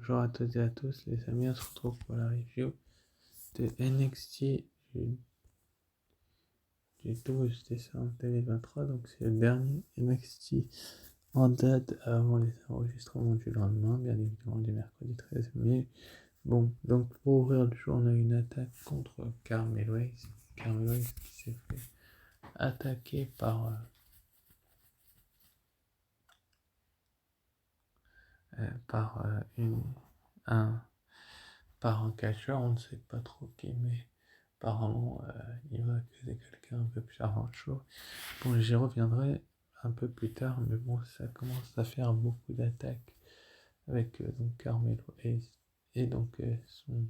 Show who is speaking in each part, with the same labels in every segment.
Speaker 1: Bonjour à toutes et à tous, les amis, on se retrouve pour la review de NXT du 12 décembre 2023. Donc, c'est le dernier NXT en date avant les enregistrements du lendemain, bien évidemment, du mercredi 13 mai. Bon, donc pour ouvrir le jour, on a une attaque contre Carmelo Hayes. Carmelo Hayes qui s'est fait attaquer un par un catcheur, on ne sait pas trop qui, mais apparemment il va accuser quelqu'un un peu plus avant le show. Bon, j'y reviendrai un peu plus tard, mais bon, ça commence à faire beaucoup d'attaques avec donc Carmelo Hayes et donc son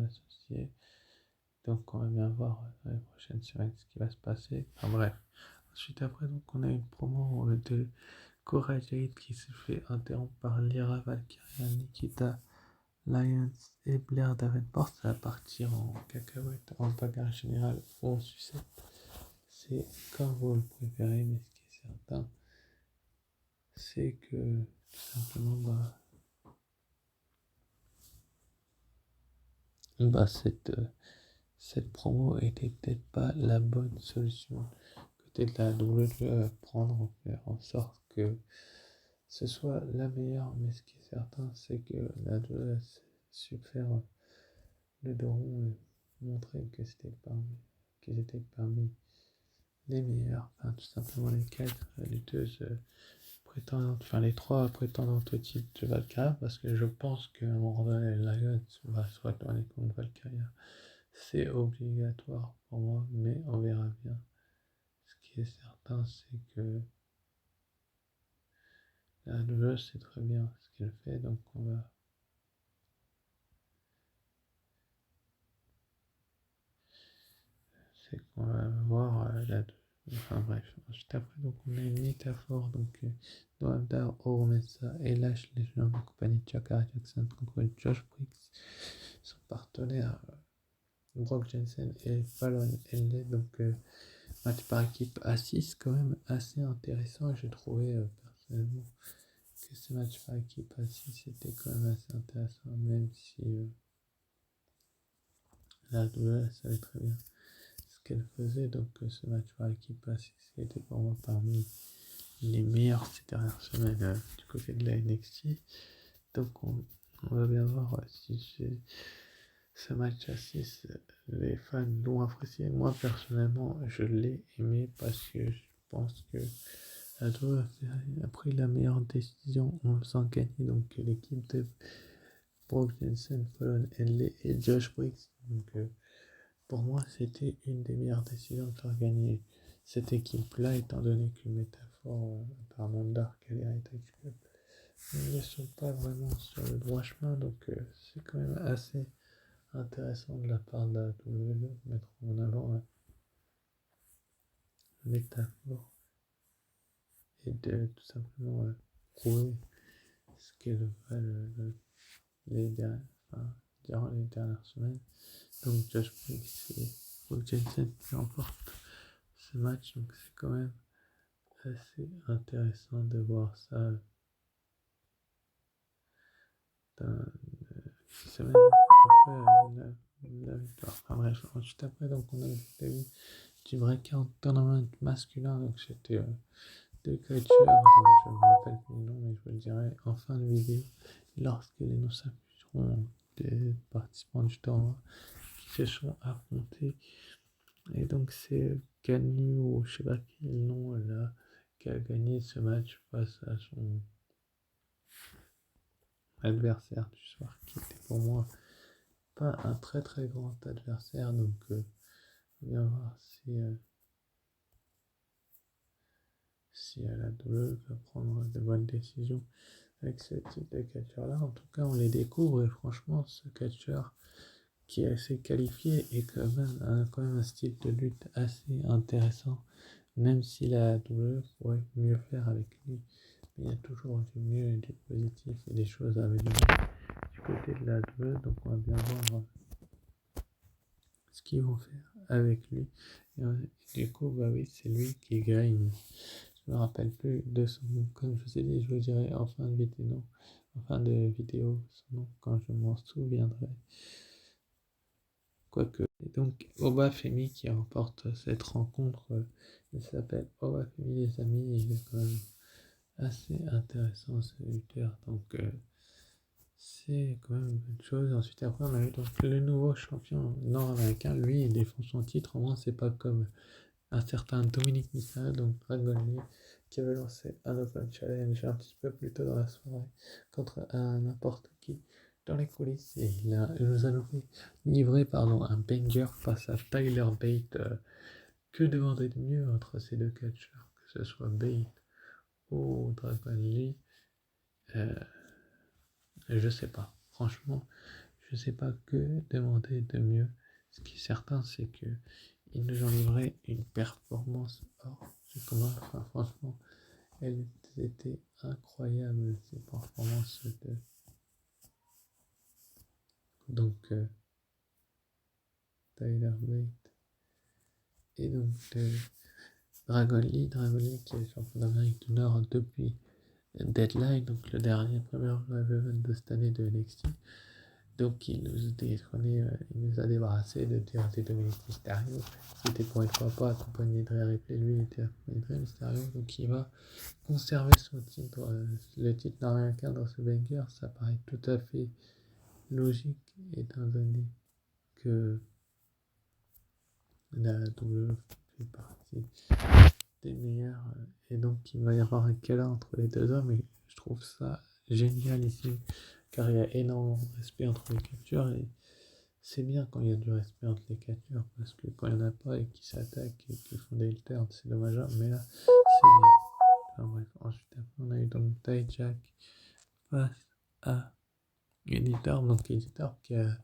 Speaker 1: associé. Donc on va bien voir dans les prochaines semaines ce qui va se passer. Enfin bref. Ensuite après, donc on a une promo de Cora Jade qui se fait interrompre par Lyra Valkyria, Nikita Lyons et Blair Davenport. Ça va partir en cacahuète, en bagarre générale ou en sucette. C'est comme vous le préférez, mais ce qui est certain, c'est que tout simplement, cette promo était peut-être pas la bonne solution. Côté de la WWE, prendre, faire en sorte que ce soit la meilleure, mais ce qui est certain, c'est que la WWE a su faire le dos rond et montrer que qu'ils étaient parmi les meilleurs, enfin tout simplement les quatre lutteuses prétendantes, enfin les trois prétendantes au titre de Valkyria, parce que je pense que Morgan Lyons va se retourner contre Valkyria. C'est obligatoire pour moi, mais on verra bien. Ce qui est certain, c'est que la WWE sait très bien ce qu'elle fait, donc on va voir enfin bref. Juste après, donc on a une métaphore, donc Noamdar, Oromesa et Lash Legend en compagnie de Chaka Jackson contre Josh Briggs, son partenaire Brock Jensen et Fallon Henley. Donc match par équipe à 6 quand même assez intéressant. J'ai trouvé personnellement que ce match par équipe à 6 était quand même assez intéressant, même si la WWE savait très bien ce qu'elle faisait. Donc ce match par équipe à 6 était pour moi parmi les meilleurs ces dernières semaines du côté de la NXT. Donc on va bien voir si ce match à 6, les fans l'ont apprécié. Moi personnellement, je l'ai aimé parce que je pense que Ado a pris la meilleure décision en faisant gagner donc l'équipe de Brock Jensen, Fallon Henley et Josh Briggs. Donc pour moi, c'était une des meilleures décisions de faire gagner cette équipe-là, étant donné que métaphore par Dark et les Heritage Club ne sont pas vraiment sur le droit chemin, donc c'est quand même assez intéressant de la part de la WWE de mettre en avant métaphore et de tout simplement prouver ce qu'est le vrai les dernières, enfin, durant les dernières semaines. Donc Josh Briggs et Paul Jensen qui remportent ce match, donc c'est quand même assez intéressant de voir ça dans 6 semaines après la victoire. Enfin bref, juste après, donc on a le début du breakout tournament masculin, donc c'était deux catcheurs, donc je ne me rappelle plus le nom, mais je vous le dirai en fin de vidéo lorsque les noms s'afficheront des participants du tournoi qui se sont affrontés. Et donc c'est Canu ou je sais pas quel nom là qui a gagné ce match face à son adversaire du soir, qui était pour moi pas un très très grand adversaire. Donc on va voir si la WWE va prendre de bonnes décisions avec ce type de catcheur là. En tout cas, on les découvre et franchement, ce catcheur qui est assez qualifié et quand même un style de lutte assez intéressant, même si la WWE pourrait mieux faire avec lui. Mais il y a toujours du mieux et du positif et des choses à améliorer du côté de la WWE. Donc on va bien voir ce qu'ils vont faire avec lui. Et du coup, bah oui, c'est lui qui gagne je me rappelle plus de son nom. Comme je vous ai dit, je vous dirai en fin de vidéo, non, en fin de vidéo son nom quand je m'en souviendrai. Quoique. Et donc, Obafemi qui remporte cette rencontre, il s'appelle Obafemi les amis, et il est quand même assez intéressant ce lutteur. Donc, c'est quand même une bonne chose. Ensuite, après, on a eu donc le nouveau champion nord-américain. Lui, il défend son titre. Au moins, c'est pas comme un certain Dominique Mysterio, donc Dragon Lee, qui avait lancé un Open Challenge un petit peu plus tôt dans la soirée contre un n'importe qui dans les coulisses. Et il nous a livré un banger face à Tyler Bate. Que demander de mieux entre ces deux catcheurs, que ce soit Bate ou Dragon Lee? Je sais pas. Franchement, je sais pas que demander de mieux. Ce qui est certain, c'est que ils nous ont livré une performance hors du commun. Enfin, franchement, elles étaient incroyables, ces performances de. Donc, Tyler Bate et donc de Dragon Lee qui est champion d'Amérique du Nord depuis Deadline, donc le dernier premier live event de cette année de NXT. Donc il nous il nous a débarrassé de Dominique Mysterio. C'était pour une fois pas accompagné de Rhea Ripley, lui il était accompagné de Rey Mysterio, donc il va conserver son titre, le titre nord-américain dans ce banger. Ça paraît tout à fait logique étant donné que la WWE fait partie des meilleurs, et donc il va y avoir un câlin entre les deux hommes, et je trouve ça génial ici car il y a énormément de respect entre les catcheurs, et c'est bien quand il y a du respect entre les catcheurs, parce que quand il n'y en a pas et qu'ils s'attaquent et qu'ils font des turns, c'est dommageable, mais là c'est bien. Enfin bref, ensuite après on a eu donc Dijak face à Editor, donc Editor qui a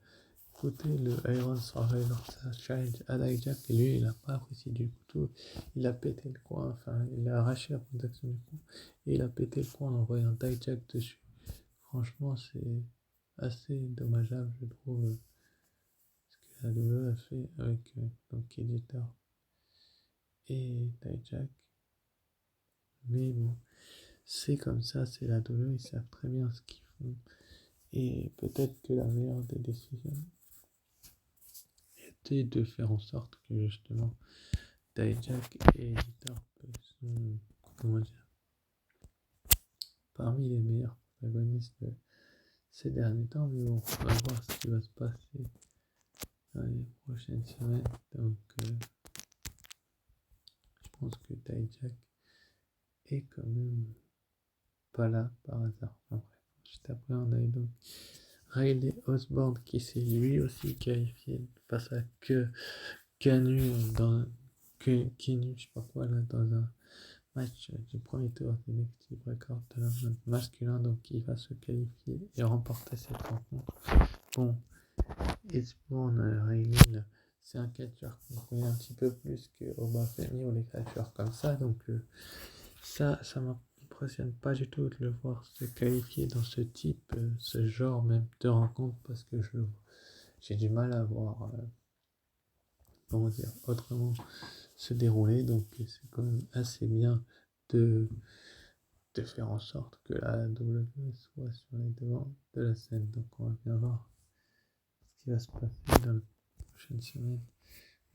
Speaker 1: coûté le Iron Survivor Challenge à Dijak, et lui il n'a pas apprécié du tout, il a pété le coin, enfin il a arraché la protection du cou et il a pété le coin en envoyant Dijak dessus. Franchement c'est assez dommageable je trouve ce que la WWE a fait avec donc Editor et Dijak, mais bon c'est comme ça, c'est la WWE, ils savent très bien ce qu'ils font, et peut-être que la meilleure des décisions était de faire en sorte que justement Dijak et Editor sont, comment dire, parmi les meilleurs protagonistes de ces derniers temps, mais bon, on va voir ce qui va se passer dans les prochaines semaines. Donc, je pense que Dijak est quand même pas là par hasard. Enfin, bref. Juste après, on a eu donc Riley Osborne qui s'est lui aussi qualifié face à Kanu dans Kinu, je sais pas quoi, là, dans un match du premier tour de NXT Breakout Tournament masculin, donc il va se qualifier et remporter cette rencontre. Bon, Osborne, Riley, c'est un catcheur qu'on connaît un petit peu plus que Obafemi ou les catcheurs comme ça, donc ça m'impressionne pas du tout de le voir se qualifier dans ce type, ce genre même de rencontre, parce que j'ai du mal à voir, comment dire, autrement se dérouler, donc c'est quand même assez bien de faire en sorte que la WWE soit sur les devants de la scène. Donc on va bien voir ce qui va se passer dans les prochaines semaines,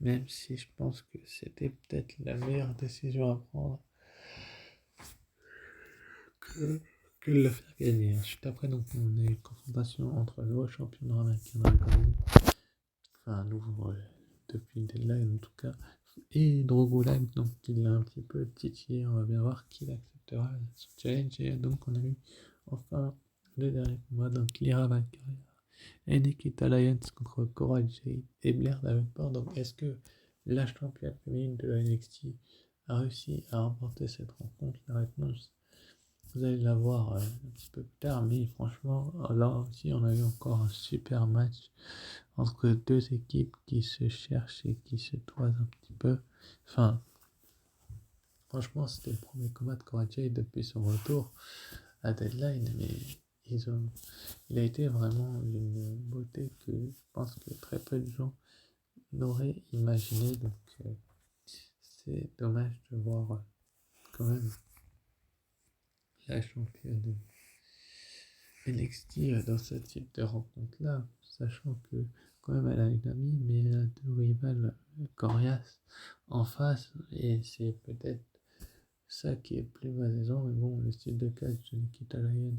Speaker 1: même si je pense que c'était peut-être la meilleure décision à prendre que, que de le faire gagner. Ensuite après, donc on a eu une confrontation entre le nouveau champion nord-américain Dragon Lee, enfin nouveau depuis le deadline en tout cas, et Drogolag, donc il l'a un petit peu titillé. On va bien voir qui acceptera ce challenge. Et donc on a eu enfin le dernier combat, donc Lyra Valkyria et Nikita Lyons contre Cora Jade et Blair Davenport. Donc est-ce que la championne féminine de la NXT a réussi à remporter cette rencontre? La réponse, vous allez la voir un petit peu plus tard, mais franchement là aussi on a eu encore un super match entre deux équipes qui se cherchent et qui se toisent un petit peu. Enfin, franchement, c'était le premier combat de Cora Jade depuis son retour à Deadline, mais il a été vraiment une beauté que je pense que très peu de gens n'auraient imaginé. Donc, c'est dommage de voir quand même la championne NXT dans ce type de rencontre-là, sachant que quand même elle a une amie, mais elle a deux rivales coriaces en face, et c'est peut-être ça qui est plus malaisant, mais bon, le style de catch de Nikita Lyons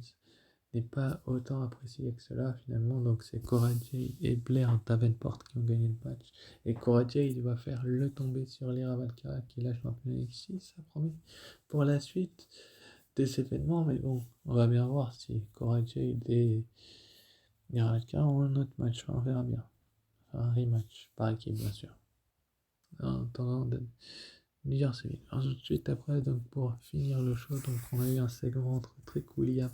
Speaker 1: n'est pas autant apprécié que cela finalement, donc c'est Cora Jade et Blair Davenport qui ont gagné le match, et Cora Jade va faire le tomber sur Lyra Valkyria qui est la championne NXT, ça promet pour la suite des événements, mais bon, on va bien voir si Cora Jade et Lyra Valkyria ont un autre match, on verra bien, enfin, un rematch par équipe bien sûr, en attendant de dire civil. Ensuite, après, donc pour finir le show, donc on a eu un segment entre Trick Williams,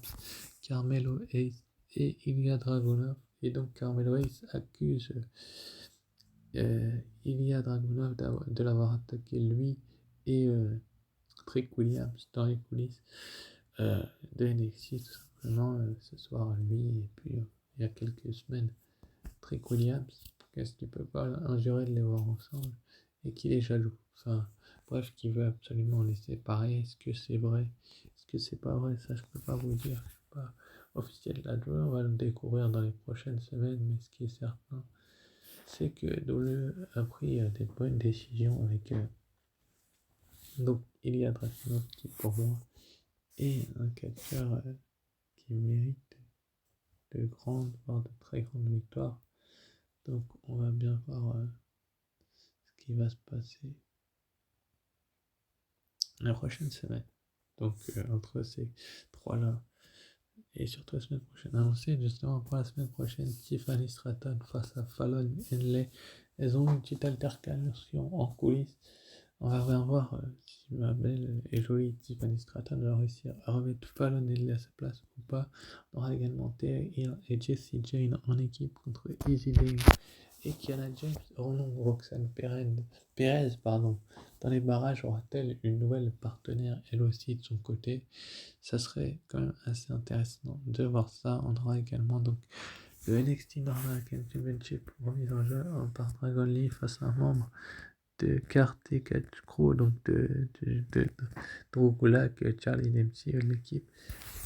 Speaker 1: Carmelo Hayes et Ilya Dragunov. Et donc Carmelo Hayes accuse Ilya Dragunov de l'avoir attaqué lui et Trick Williams dans les coulisses de NXT tout simplement ce soir lui et puis il y a quelques semaines Trick Williams qu'est-ce qu'il peut pas injurer de les voir ensemble et qu'il est jaloux, enfin bref, qu'il veut absolument les séparer. Est-ce que c'est vrai, est-ce que c'est pas vrai, ça je peux pas vous dire, je suis pas officiel là-dedans, on va le découvrir dans les prochaines semaines, mais ce qui est certain c'est que WWE a pris des bonnes décisions avec donc Ilya Dragunov qui pour moi est un catcheur qui mérite de grandes, voire de très grandes victoires. Donc on va bien voir ce qui va se passer la prochaine semaine. Donc entre ces trois-là et surtout la semaine prochaine. Annoncé justement pour la semaine prochaine, Tiffany Stratton face à Fallon Henley. Elles ont une petite altercation en coulisses. On va bien voir si ma belle et jolie Tiffany Stratton va réussir à remettre Fallon Henley à sa place ou pas. On aura également Terry Hill et Jessie Jane en équipe contre Easy Dane et Kiana James. Oh non, Roxanne Perez, dans les barrages aura-t-elle une nouvelle partenaire elle aussi de son côté? Ça serait quand même assez intéressant de voir ça. On aura également donc le NXT North American Championship remis en jeu par Dragon Lee face à un membre de Karate Catch Crew, donc de Drew Gulak, Charlie Dempsey de l'équipe.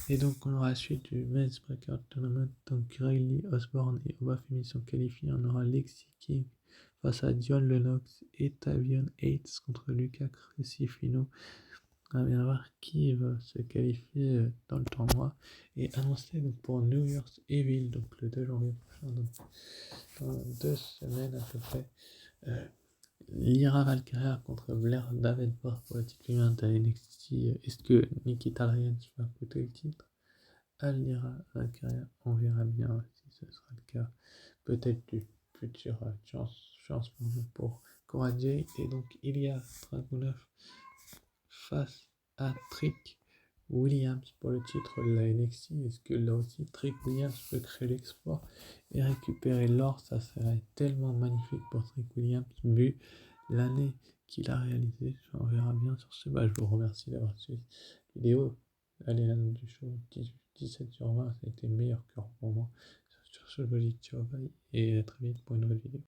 Speaker 1: Et donc on aura la suite du Men's Breakout Tournament, donc Riley Osborne et Obafemi sont qualifiés. On aura Lexi King face à Dion Lennox et Tavion Hates contre Lucas Crucifino. On va bien voir qui va se qualifier dans le tournoi et annoncé donc pour New Year's Evil, donc le 2 janvier prochain, donc dans 2 semaines à peu près. Lyra Valkyria contre Blair Davenport pour le titre féminin de NXT. Est-ce que Nikita Lyons va coûter le titre à Lyra Valkyria? On verra bien si ce sera le cas. Peut-être du futur chance pour Cora Jade et donc Ilya Dragunov face à Trick Williams pour le titre de la NXT. Est-ce que là aussi Trick Williams peut créer l'exploit et récupérer l'or? Ça serait tellement magnifique pour Trick Williams vu l'année qu'il a réalisé. On verra bien sur ce. Je vous remercie d'avoir suivi la vidéo. Allez, la note du show 17 sur 20, ça a été meilleur que pour moi. Sur ce, je vous dis ciao, bye et à très vite pour une nouvelle vidéo.